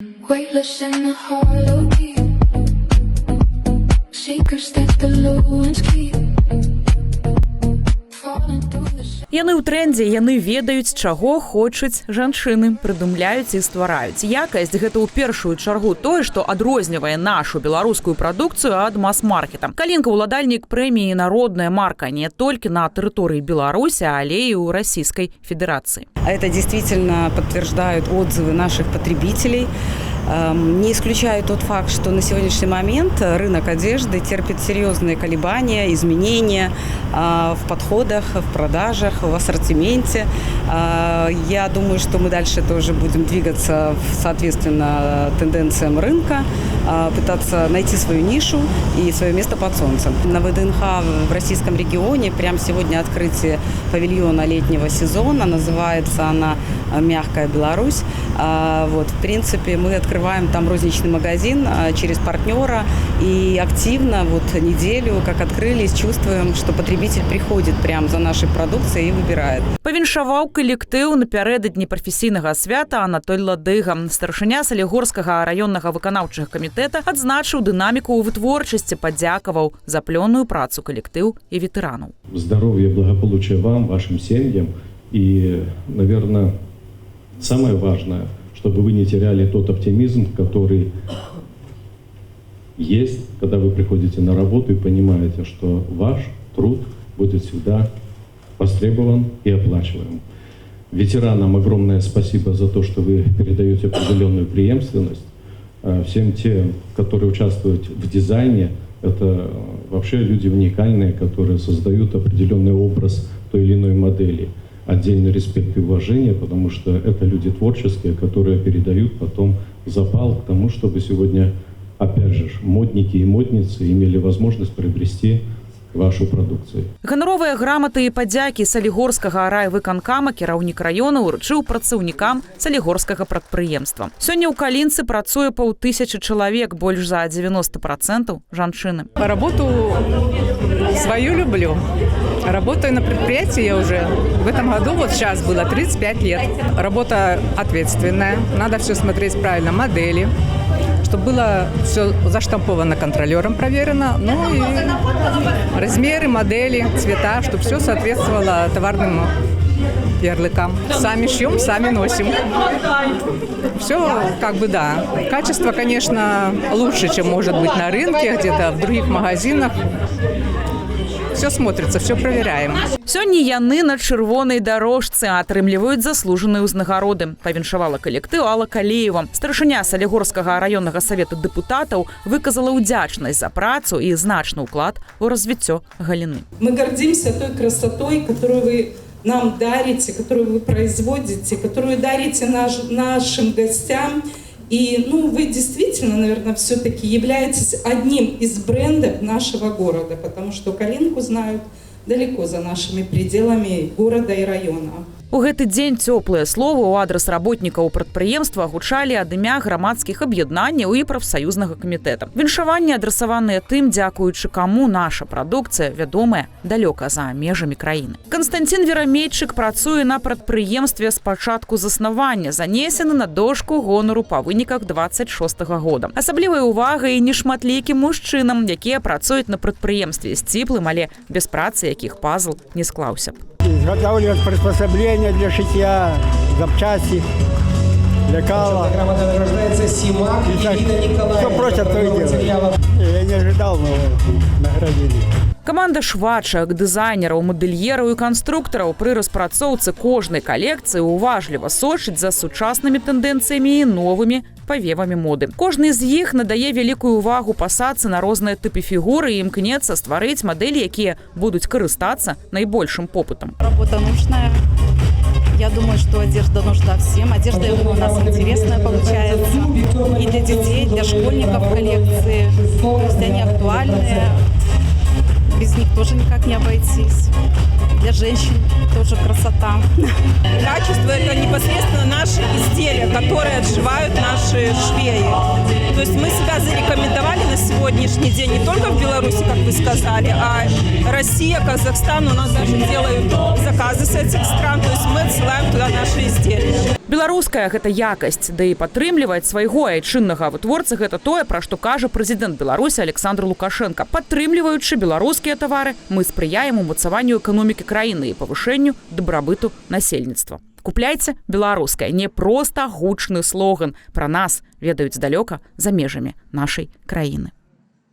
Weightless in the hollow deep, secrets that the low ones keep. Falling through the Яны ў трэндзе, яны ведаюць, чаго хочуць жанчыны, прыдумляюць і ствараюць. Якасць – гэта ў першую чаргу тое, што адрознівае нашу беларускую прадукцыю ад мас-маркета. Калинка – уладальнік прэміі «Народная марка» не толькі на тэрыторыі Беларусі, але і ў Российской Федерации. Это действительно подтверждают отзывы наших потребителей. Не исключаю тот факт, что на сегодняшний момент рынок одежды терпит серьезные колебания, изменения в подходах, в продажах, в ассортименте. Я думаю, что мы дальше тоже будем двигаться соответственно тенденциям рынка, пытаться найти свою нишу и свое место под солнцем. На ВДНХ в российском регионе прямо сегодня открытие павильона летнего сезона. Называется она «Мягкая Беларусь». Вот, в принципе, мы открываем там розничный магазин через партнера и активно вот неделю, как открылись, чувствуем, что потребитель приходит прямо за нашей продукцией и выбирает. Павіншаваў калектыў напярэдадні прафесійнага свята Анатоль Ладыга. Старшыня Салігорскага раённага выканаўчага камітэта адзначыў дынаміку ў вытворчасці, падзякаваў за плённую працу калектыў і ветэранаў. Здоровья, благополучия вам, вашим семьям и, наверное, самое важное, чтобы вы не теряли тот оптимизм, который есть, когда вы приходите на работу и понимаете, что ваш труд будет всегда востребован и оплачиваем. Ветеранам огромное спасибо за то, что вы передаете определенную преемственность. Всем тем, которые участвуют в дизайне, это вообще люди уникальные, которые создают определенный образ той или иной модели. Отдельный респект и уважение, потому что это люди творческие, которые передают потом запал к тому, чтобы сегодня, опять же, модники и модницы имели возможность приобрести вашу продукцию. Ганаровыя граматы і падзякі Салігорскага райвыканкама кіраўнік раёна ўручыў працаўнікам салігорскага прадпрыемства. Сёння ў Калінцы працуе 500 чалавек, больш за 90% жанчыны. Работу свою люблю. Работаю на предприятии я уже в этом году, вот сейчас было 35 лет. Работа ответственная, надо все смотреть правильно, модели, чтобы было все заштамповано контролером, проверено, ну и размеры, модели, цвета, чтобы все соответствовало товарным ярлыкам. Сами шьем, сами носим. Все как бы да. Качество, конечно, лучше, чем может быть на рынке, где-то в других магазинах. Все смотрится, все проверяем. Сёння яны на чырвонай дарожцы атрымліваюць заслужаныя ўзнагароды. Павіншавала калектыў Алла Калеева. Старшыня Салігорскага раённага савета дэпутатаў выказала ўдзячнасць за працу и значны ўклад у развіццё галіны. Мы гордимся той красотой, которую вы нам дарите, которую вы производите, которую дарите нашим гостям. И вы действительно, наверное, все-таки являетесь одним из брендов нашего города, потому что Калинку знают далеко за нашими пределами города и района. У гэты дзень цёплыя словы ў адрас работнікаў прадпрыемства гучалі ад імя грамадскіх аб'яднанняў і прафсаюзнага камітэта. Віншаванні адрасаваныя тым, дзякуючы каму наша прадукцыя вядомая далёка за межамі краіны. Канстанцін Верамейчык працуе на прадпрыемстве з пачатку заснавання, занесены на дошку гонару па выніках 26-го года. Асаблівая ўвага і нешматлікім мужчынам, якія працуюць на прадпрыемстве сціплым, але без працы якіх пазл не склаўся б. Изготавливать приспособления для шитья, запчасти, лекала. Грамота рождается Симак Ирина Николаевна. Что просят, то и делают. Я не ожидал, но наградили. Каманда швачак, дызайнераў, мадэльераў і канструктараў пры распрацоўцы кожнай калекцыі уважліва сочыць за сучаснымі тэндэнцыямі і новымі павевамі моды. Кожны з іх надае вялікую ўвагу пасадцы на розныя тыпы фігуры і імкнецца стварыць мадэлі, якія будуць карыстацца найбольшым попытам. Работа нужная. Я думаю, что одежда нужна всем. Одежда у нас интересная получается. И для детей, для школьников коллекции. То есть они актуальные. Без них тоже никак не обойтись. Для женщин тоже красота. Качество – это непосредственно наши изделия, которые отшивают наши швеи. То есть мы себя зарекомендовали на сегодняшний день не только в Беларуси, как вы сказали, а Россия, Казахстан. У нас даже делают заказы с этих стран. То есть мы отсылаем туда наши изделия. Беларуская гэта якасць, да і падтрымліваць свайго айчыннага вытворцы гэта тое, пра што кажа прэзідэнт Беларусі Александр Лукашенко. Падтрымліваючы беларускія тавары, мы спрыяем умацаванню эканомікі краіны і павышэнню дабрабыту насельніцтва. Купляйце беларускае, не проста гучны слоган. Пра нас ведаюць далёка за межамі нашай краіны.